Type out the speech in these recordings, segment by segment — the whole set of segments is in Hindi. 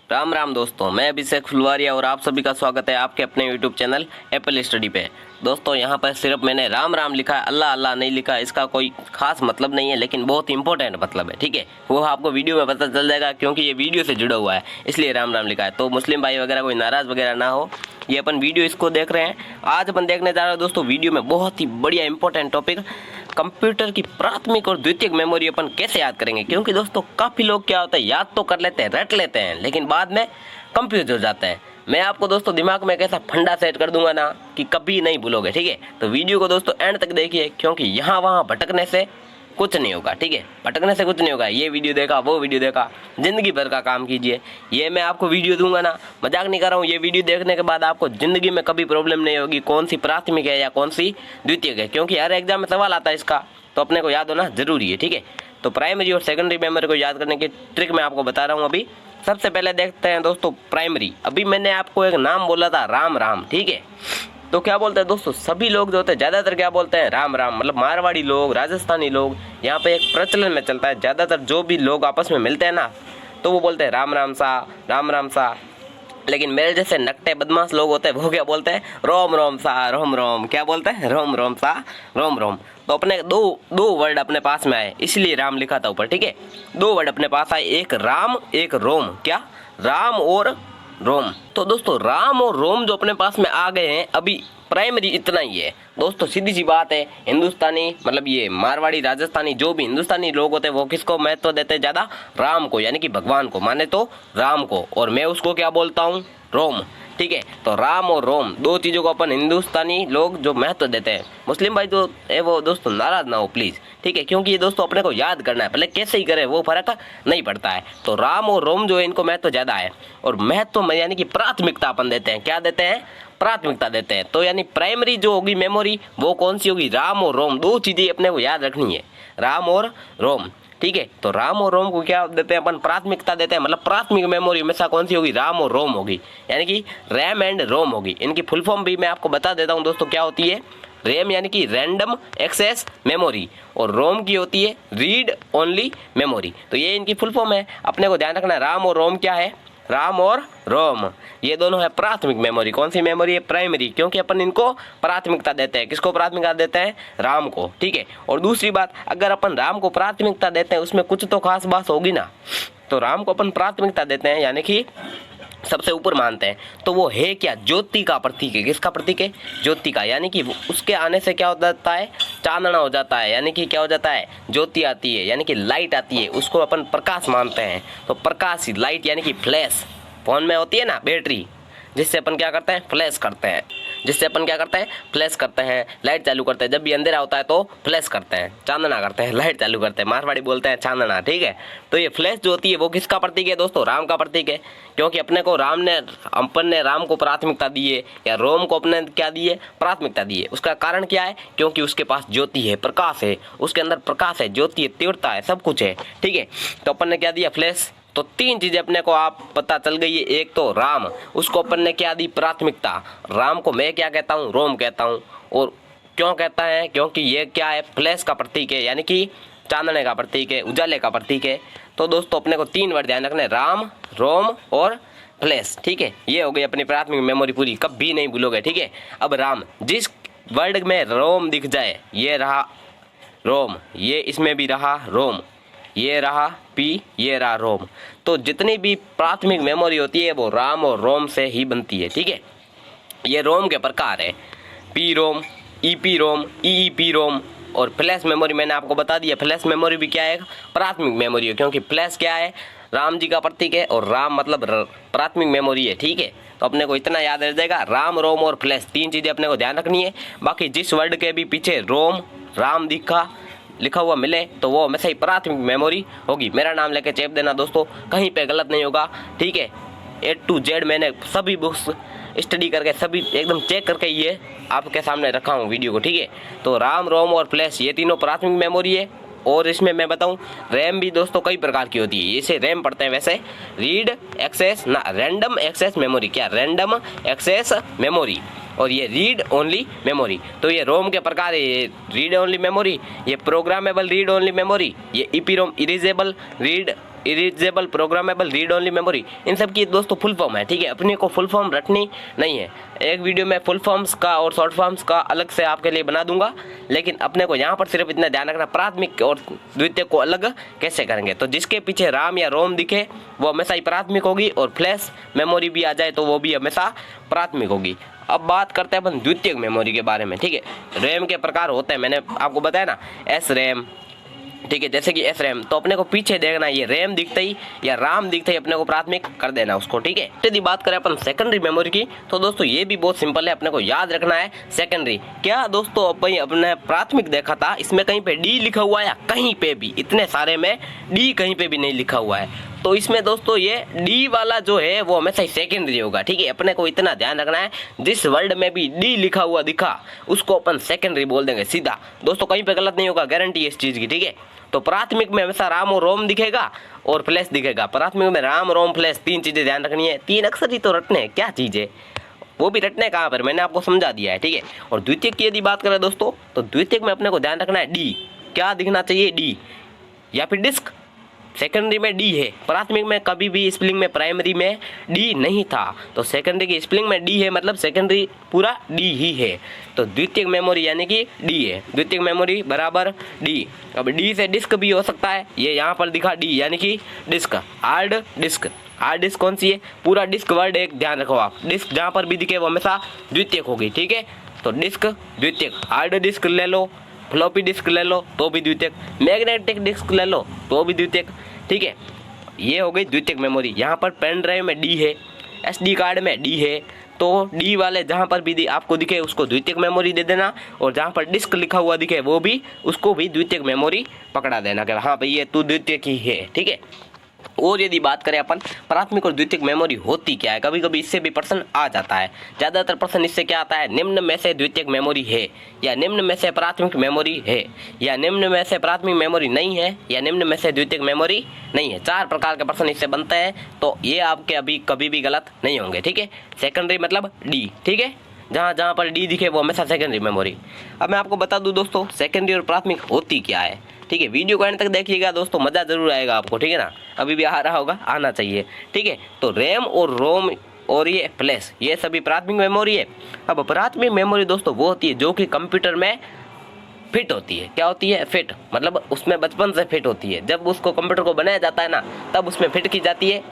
राम राम दोस्तों, मैं अभिषेक फुलवारिया और आप सभी का स्वागत है आपके अपने यूट्यूब चैनल एप्पल स्टडी पे। दोस्तों यहाँ पर सिर्फ मैंने राम राम लिखा है, अल्लाह अल्लाह नहीं लिखा। इसका कोई खास मतलब नहीं है, लेकिन बहुत इंपॉर्टेंट मतलब है। ठीक है, वो आपको वीडियो में पता चल जाएगा क्योंकि ये वीडियो से जुड़ा हुआ है, इसलिए राम राम लिखा है। तो मुस्लिम भाई वगैरह कोई नाराज़ वगैरह ना हो, ये अपन वीडियो इसको देख रहे हैं। आज अपन देखने जा रहे हैं दोस्तों वीडियो में बहुत ही बढ़िया इंपॉर्टेंट टॉपिक, कंप्यूटर की प्राथमिक और द्वितीयक मेमोरी अपन कैसे याद करेंगे। क्योंकि दोस्तों काफ़ी लोग क्या होता है, याद तो कर लेते हैं, रट लेते हैं, लेकिन बाद में कंफ्यूज हो जाता है। मैं आपको दोस्तों दिमाग में एक ऐसा फंडा सेट कर दूंगा ना कि कभी नहीं भूलोगे। ठीक है, तो वीडियो को दोस्तों एंड तक देखिए, क्योंकि यहाँ वहाँ भटकने से कुछ नहीं होगा। ठीक है, भटकने से कुछ नहीं होगा। ये वीडियो देखा, वो वीडियो देखा, जिंदगी भर का काम कीजिए। ये मैं आपको वीडियो दूंगा ना, मजाक नहीं कर रहा हूँ। ये वीडियो देखने के बाद आपको जिंदगी में कभी प्रॉब्लम नहीं होगी कौन सी प्राथमिक है या कौन सी द्वितीयक है, क्योंकि हर एग्जाम में सवाल आता है इसका, तो अपने को याद होना जरूरी है। ठीक है, तो प्राइमरी और सेकेंडरी मेमोरी को याद करने की ट्रिक मैं आपको बता रहा हूँ अभी। सबसे पहले देखते हैं दोस्तों प्राइमरी। अभी मैंने आपको एक नाम बोला था राम राम। ठीक है, तो क्या बोलते हैं दोस्तों, सभी लोग जो होते हैं ज़्यादातर क्या बोलते हैं, राम राम। मतलब मारवाड़ी लोग, राजस्थानी लोग, यहाँ पे एक प्रचलन में चलता है। ज़्यादातर जो भी लोग आपस में मिलते हैं ना, तो वो बोलते हैं राम राम सा, राम राम सा। लेकिन मेरे जैसे नकटे बदमाश लोग होते हैं, वो क्या बोलते हैं, रोम रोम सा, रोम रोम। क्या बोलते हैं, रोम रोम सा, रोम रोम। तो अपने दो वर्ड अपने पास में आए, इसलिए राम लिखा था ऊपर। ठीक है, दो वर्ड अपने पास आए, एक राम एक रोम। क्या, राम और रोम। तो दोस्तों राम और रोम जो अपने पास में आ गए हैं, अभी प्राइमरी इतना ही है दोस्तों। सीधी सी बात है, हिंदुस्तानी मतलब ये मारवाड़ी राजस्थानी जो भी हिंदुस्तानी लोग होते हैं, वो किसको महत्व देते हैं ज़्यादा, राम को, यानी कि भगवान को माने तो राम को, और मैं उसको क्या बोलता हूँ, रोम। ठीक है, तो राम और रोम दो चीज़ों को अपन हिंदुस्तानी लोग जो महत्व देते हैं। मुस्लिम भाई जो है वो दोस्तों नाराज ना हो प्लीज़। ठीक है, क्योंकि ये दोस्तों अपने को याद करना है, भले कैसे ही करे वो फर्क नहीं पड़ता है। तो राम और रोम जो है इनको महत्व ज़्यादा है, और महत्व में यानी कि प्राथमिकता अपन देते हैं। क्या देते हैं, प्राथमिकता देते हैं। तो यानी प्राइमरी जो होगी मेमोरी वो कौन सी होगी, राम और रोम। दो चीज़ें अपने को याद रखनी है, राम और रोम। ठीक है, तो राम और रोम को क्या देते हैं अपन, प्राथमिकता देते हैं। मतलब प्राथमिक मेमोरी हमेशा कौन सी होगी, राम और रोम होगी, यानी कि रैम एंड रोम होगी। इनकी फुल फॉर्म भी मैं आपको बता देता हूँ दोस्तों क्या होती है। रैम यानी कि रैंडम एक्सेस मेमोरी, और रोम की होती है रीड ओनली मेमोरी। तो ये इनकी फुल फॉर्म है, अपने को ध्यान रखना है। राम और रोम क्या है, राम और रोम, ये दोनों है प्राथमिक मेमोरी। कौन सी मेमोरी है, प्राइमरी, क्योंकि अपन इनको प्राथमिकता देते हैं। किसको प्राथमिकता देते हैं, राम को। ठीक है, और दूसरी बात, अगर अपन राम को प्राथमिकता देते हैं उसमें कुछ तो खास बात होगी ना। तो राम को अपन प्राथमिकता देते हैं यानी कि सबसे ऊपर मानते हैं, तो वो है क्या, ज्योति का प्रतीक है। किसका प्रतीक है, ज्योति का, यानी कि उसके आने से क्या हो जाता है, चांदना हो जाता है, यानी कि क्या हो जाता है, ज्योति आती है, यानी कि लाइट आती है, उसको अपन प्रकाश मानते हैं। तो प्रकाश ही लाइट, यानी कि फ्लैश। फोन में होती है ना बैटरी, जिससे अपन क्या करते हैं, फ्लैश करते हैं, जिससे अपन क्या करते हैं, फ्लैश करते हैं, लाइट चालू करते हैं। जब भी अंधेरा होता है तो फ्लैश करते हैं, चांदना करते हैं, लाइट चालू करते हैं, मारवाड़ी बोलते हैं चांदना। ठीक है, तो ये फ्लैश जो होती है वो किसका प्रतीक है दोस्तों, राम का प्रतीक है। क्योंकि अपने को अपन ने राम को प्राथमिकता दी है, या रोम को अपने क्या दी है, प्राथमिकता दी है। उसका कारण क्या है, क्योंकि उसके पास ज्योति है, प्रकाश है, उसके अंदर प्रकाश है, ज्योति है, तीव्रता है, सब कुछ है। ठीक है, तो अपन ने क्या दिया, फ्लैश। तो तीन चीजें अपने को आप पता चल गई है। एक तो राम, उसको अपन ने क्या दी, प्राथमिकता। राम को मैं क्या कहता हूँ, रोम कहता हूँ। और क्यों कहता है, क्योंकि ये क्या है, फ्लैश का प्रतीक है, यानी कि चांदने का प्रतीक है, उजाले का प्रतीक है। तो दोस्तों अपने को तीन वर्ड ध्यान रखने, राम, रोम और फ्लैश। ठीक है, ये हो गई अपनी प्राथमिक मेमोरी पूरी, कभी नहीं भूलोगे। ठीक है, अब राम, जिस वर्ड में रोम दिख जाए, ये रहा रोम, ये इसमें भी रहा रोम, ये रहा पी, ये रहा रोम। तो जितनी भी प्राथमिक मेमोरी होती है वो राम और रोम से ही बनती है। ठीक है, ये रोम के प्रकार है, पी रोम, ईपी रोम, ईईपी रोम। और फ्लैश मेमोरी मैंने आपको बता दिया, फ्लैश मेमोरी भी क्या है, प्राथमिक मेमोरी है, क्योंकि फ्लैश क्या है, राम जी का प्रतीक है, और राम मतलब प्राथमिक मेमोरी है। ठीक है, तो अपने को इतना याद रह जाएगा, राम, रोम और फ्लैश, तीन चीज़ें अपने को ध्यान रखनी है। बाकी जिस वर्ड के भी पीछे रोम, राम लिखा हुआ मिले तो वो हमेशा ही प्राथमिक मेमोरी होगी। मेरा नाम लेके चेप देना दोस्तों, कहीं पे गलत नहीं होगा। ठीक है, A to Z मैंने सभी बुक्स स्टडी करके सभी एकदम चेक करके ये आपके सामने रखा हूँ वीडियो को। ठीक है, तो राम, रोम और फ्लैश ये तीनों प्राथमिक मेमोरी है। और इसमें मैं बताऊं, रैम भी दोस्तों कई प्रकार की होती है। इसे रैम पढ़ते हैं वैसे, रीड एक्सेस ना, रैंडम एक्सेस मेमोरी। क्या, रैंडम एक्सेस मेमोरी, और ये रीड ओनली मेमोरी। तो ये रोम के प्रकार है, ये रीड ओनली मेमोरी, ये प्रोग्रामेबल रीड ओनली मेमोरी, ये EPROM erasable read erasable programmable read only memory, इन सब की दोस्तों फुल फॉर्म है। ठीक है, अपने को फुल फॉर्म रटनी नहीं है। एक वीडियो में फुल फॉर्म्स का और शॉर्ट फॉर्म्स का अलग से आपके लिए बना दूंगा, लेकिन अपने को यहाँ पर सिर्फ इतना ध्यान रखना प्राथमिक और द्वितीयक को अलग कैसे करेंगे। तो जिसके पीछे राम या रोम दिखे वो हमेशा ही प्राथमिक होगी, और फ्लैश मेमोरी भी आ जाए तो वो भी हमेशा प्राथमिक होगी। अब बात करते हैं अपन द्वितीयक मेमोरी के बारे में। ठीक है, रैम के प्रकार होते हैं, मैंने आपको बताया ना, एस रैम। ठीक है, जैसे कि एस रैम, तो अपने को पीछे देखना ये रैम दिखते ही या राम दिखते ही अपने को प्राथमिक कर देना उसको। ठीक है, यदि बात करें अपन सेकेंडरी मेमोरी की, तो दोस्तों ये भी बहुत सिंपल है, अपने को याद रखना है सेकेंडरी क्या। दोस्तों अपन अपने प्राथमिक देखा था, इसमें कहीं पे डी लिखा हुआ है या कहीं पे भी, इतने सारे में डी कहीं पे भी नहीं लिखा हुआ है, तो इसमें दोस्तों ये डी वाला जो है वो हमेशा ही सेकेंडरी होगा। ठीक है, अपने को इतना ध्यान रखना है, जिस वर्ड में भी डी लिखा हुआ दिखा उसको अपन सेकेंडरी बोल देंगे सीधा। दोस्तों कहीं पे गलत नहीं होगा, गारंटी है इस चीज़ की। ठीक है, तो प्राथमिक में हमेशा राम और रोम दिखेगा और फ्लैश दिखेगा। प्राथमिक में राम रोम फ्लैश, तीन चीज़ें ध्यान रखनी है। तीन अक्षर ही तो रटने हैं, क्या चीज़ है, वो भी रटने कहाँ पर, मैंने आपको समझा दिया है। ठीक है, और द्वितीयक की यदि बात करें दोस्तों, तो द्वितीयक में अपने को ध्यान रखना है डी क्या दिखना चाहिए, डी या फिर डिस्क। सेकेंडरी में डी है, प्राथमिक में कभी भी स्पेलिंग में प्राइमरी में डी नहीं था, तो सेकेंडरी की स्पेलिंग में डी है, मतलब सेकेंडरी पूरा डी ही है। तो द्वितीयक मेमोरी यानी कि डी है, द्वितीयक मेमोरी बराबर डी। अब डी से डिस्क भी हो सकता है, ये यहाँ पर दिखा डी यानी कि disk, hard disk. Hard disk कौन सी है, पूरा डिस्क वर्ड एक ध्यान रखो आप, डिस्क जहाँ पर भी दिखे वो हमेशा द्वितीयक होगी। ठीक है, तो डिस्क द्वितीयक, हार्ड डिस्क ले लो, फ्लॉपी डिस्क ले लो तो भी द्वितीयक, मैग्नेटिक डिस्क ले लो तो भी द्वितीयक। ठीक है, ये हो गई द्वितीयक मेमोरी। यहाँ पर पेन ड्राइव में डी है, एसडी कार्ड में डी है, तो डी वाले जहाँ पर भी आपको दिखे उसको द्वितीयक मेमोरी दे देना, और जहाँ पर डिस्क लिखा हुआ दिखे वो भी उसको भी द्वितीयक मेमोरी पकड़ा देना कि हाँ भाई ये तू द्वितीयक ही है। ठीक है, और यदि बात करें अपन प्राथमिक और द्वितीयक मेमोरी होती क्या है, कभी कभी इससे भी प्रश्न आ जाता है। ज़्यादातर प्रश्न इससे क्या आता है, निम्न में से द्वितीयक मेमोरी है, या निम्न में से प्राथमिक मेमोरी है, या निम्न में से प्राथमिक मेमोरी नहीं है, या निम्न में से द्वितीयक मेमोरी नहीं है। 4 प्रकार के प्रश्न इससे बनते हैं, तो ये आपके अभी कभी भी गलत नहीं होंगे। ठीक है, सेकेंडरी मतलब डी। ठीक है, जहाँ जहाँ पर डी दिखे वो हमेशा सेकेंडरी मेमोरी। अब मैं आपको बता दूँ दोस्तों सेकेंडरी और प्राथमिक होती क्या है। ठीक है, वीडियो को एंड तक देखिएगा दोस्तों, मज़ा जरूर आएगा आपको। ठीक है ना, अभी भी आ रहा होगा, आना चाहिए। ठीक है, तो रैम और रोम और ये फ्लैश ये सभी प्राथमिक मेमोरी है। अब प्राथमिक मेमोरी दोस्तों वो होती है जो कि कंप्यूटर में फिट होती है। क्या होती है, फिट, मतलब उसमें बचपन से फिट होती है। जब उसको कंप्यूटर को बनाया जाता है ना, तब उसमें फिट की जाती है,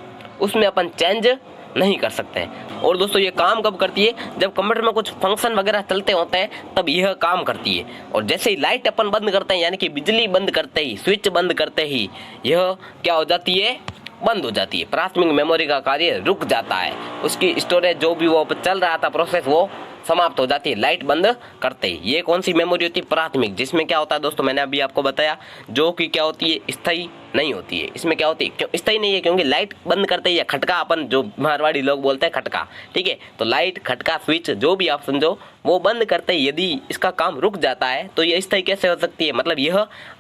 उसमें अपन चेंज नहीं कर सकते हैं। और दोस्तों ये काम कब करती है, जब कंप्यूटर में कुछ फंक्शन वगैरह चलते होते हैं तब यह काम करती है। और जैसे ही लाइट अपन बंद करते हैं, यानी कि बिजली बंद करते ही, स्विच बंद करते ही यह क्या हो जाती है, बंद हो जाती है। प्राथमिक मेमोरी का कार्य रुक जाता है, उसकी स्टोरेज जो भी वो चल रहा था प्रोसेस वो समाप्त हो जाती है लाइट बंद करते ही। ये कौन सी मेमोरी होती है, प्राथमिक, जिसमें क्या होता है दोस्तों, मैंने अभी आपको बताया, जो कि क्या होती है, स्थायी नहीं होती है। इसमें क्या होती है, क्यों स्थायी नहीं है, क्योंकि लाइट बंद करते ही खटका, अपन जो मारवाड़ी लोग बोलते हैं खटका। ठीक है, तो लाइट, खटका, स्विच जो भी आप समझो, वो बंद करते ही यदि इसका काम रुक जाता है तो ये स्थायी कैसे हो सकती है, मतलब यह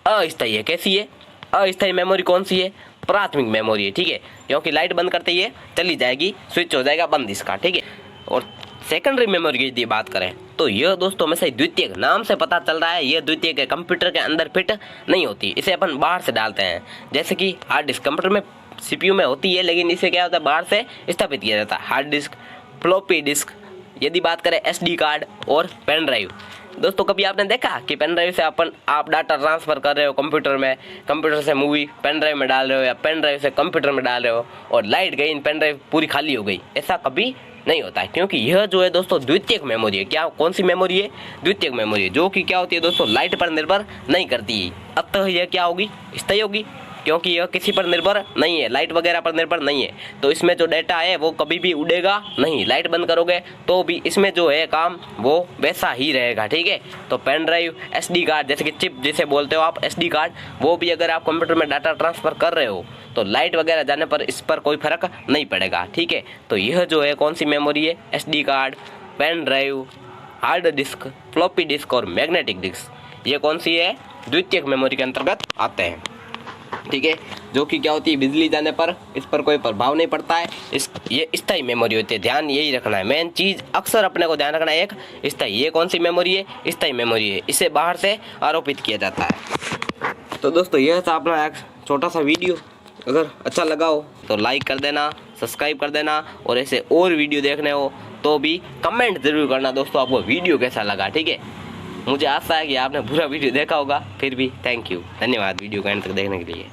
अस्थायी है। कैसी है, अस्थायी मेमोरी कौन सी है, प्राथमिक मेमोरी है। ठीक है, क्योंकि लाइट बंद करते ही चली जाएगी, स्विच हो जाएगा बंद इसका। ठीक है, और सेकेंडरी मेमोरी की यदि बात करें तो यह दोस्तों हमेशा द्वितीयक, नाम से पता चल रहा है यह द्वितीयक है, कंप्यूटर के अंदर फिट नहीं होती, इसे अपन बाहर से डालते हैं। जैसे कि हार्ड डिस्क कंप्यूटर में सीपीयू में होती है, लेकिन इसे क्या होता है, बाहर से स्थापित किया जाता है। हार्ड डिस्क, फ्लॉपी डिस्क, यदि बात करें एसडी कार्ड और पेन ड्राइव। दोस्तों कभी आपने देखा कि पेन ड्राइव से आप डाटा ट्रांसफ़र कर रहे हो कंप्यूटर में, कंप्यूटर से मूवी पेन ड्राइव में डाल रहे हो, या पेन ड्राइव से कंप्यूटर में डाल रहे हो और लाइट गई, पेन ड्राइव पूरी खाली हो गई, ऐसा कभी नहीं होता है। क्योंकि यह जो है दोस्तों द्वितीयक मेमोरी है। क्या, कौन सी मेमोरी है, द्वितीयक मेमोरी है, जो कि क्या होती है दोस्तों, लाइट पर निर्भर नहीं करती। अतः यह क्या होगी, स्थायी होगी, क्योंकि यह किसी पर निर्भर नहीं है, लाइट वगैरह पर निर्भर नहीं है, तो इसमें जो डाटा है वो कभी भी उड़ेगा नहीं। लाइट बंद करोगे तो भी इसमें जो है काम वो वैसा ही रहेगा। ठीक है, तो पेन ड्राइव, एसडी कार्ड, जैसे कि चिप जिसे बोलते हो आप, एसडी कार्ड, वो भी अगर आप कंप्यूटर में डाटा ट्रांसफ़र कर रहे हो तो लाइट वगैरह जाने पर इस पर कोई फर्क नहीं पड़ेगा। ठीक है, तो यह जो है कौन सी मेमोरी है, SD card, pen drive, hard disk, floppy disk और मैग्नेटिक डिस्क, ये कौन सी है, द्वितीयक मेमोरी के अंतर्गत आते हैं। ठीक है, जो कि क्या होती है, बिजली जाने पर इस पर कोई प्रभाव नहीं पड़ता है, ये स्थायी मेमोरी होती है। ध्यान यही रखना है, मेन चीज़ अक्सर अपने को ध्यान रखना है, एक स्थायी। ये कौन सी मेमोरी है, स्थायी मेमोरी है, इसे बाहर से आरोपित किया जाता है। तो दोस्तों यह था अपना एक छोटा सा वीडियो, अगर अच्छा लगा हो तो लाइक कर देना, सब्सक्राइब कर देना, और ऐसे और वीडियो देखने हो तो भी कमेंट ज़रूर करना दोस्तों आपको वीडियो कैसा लगा, ठीक है। मुझे आशा है कि आपने पूरा वीडियो देखा होगा, फिर भी थैंक यू, धन्यवाद वीडियो को एंड तक देखने के लिए।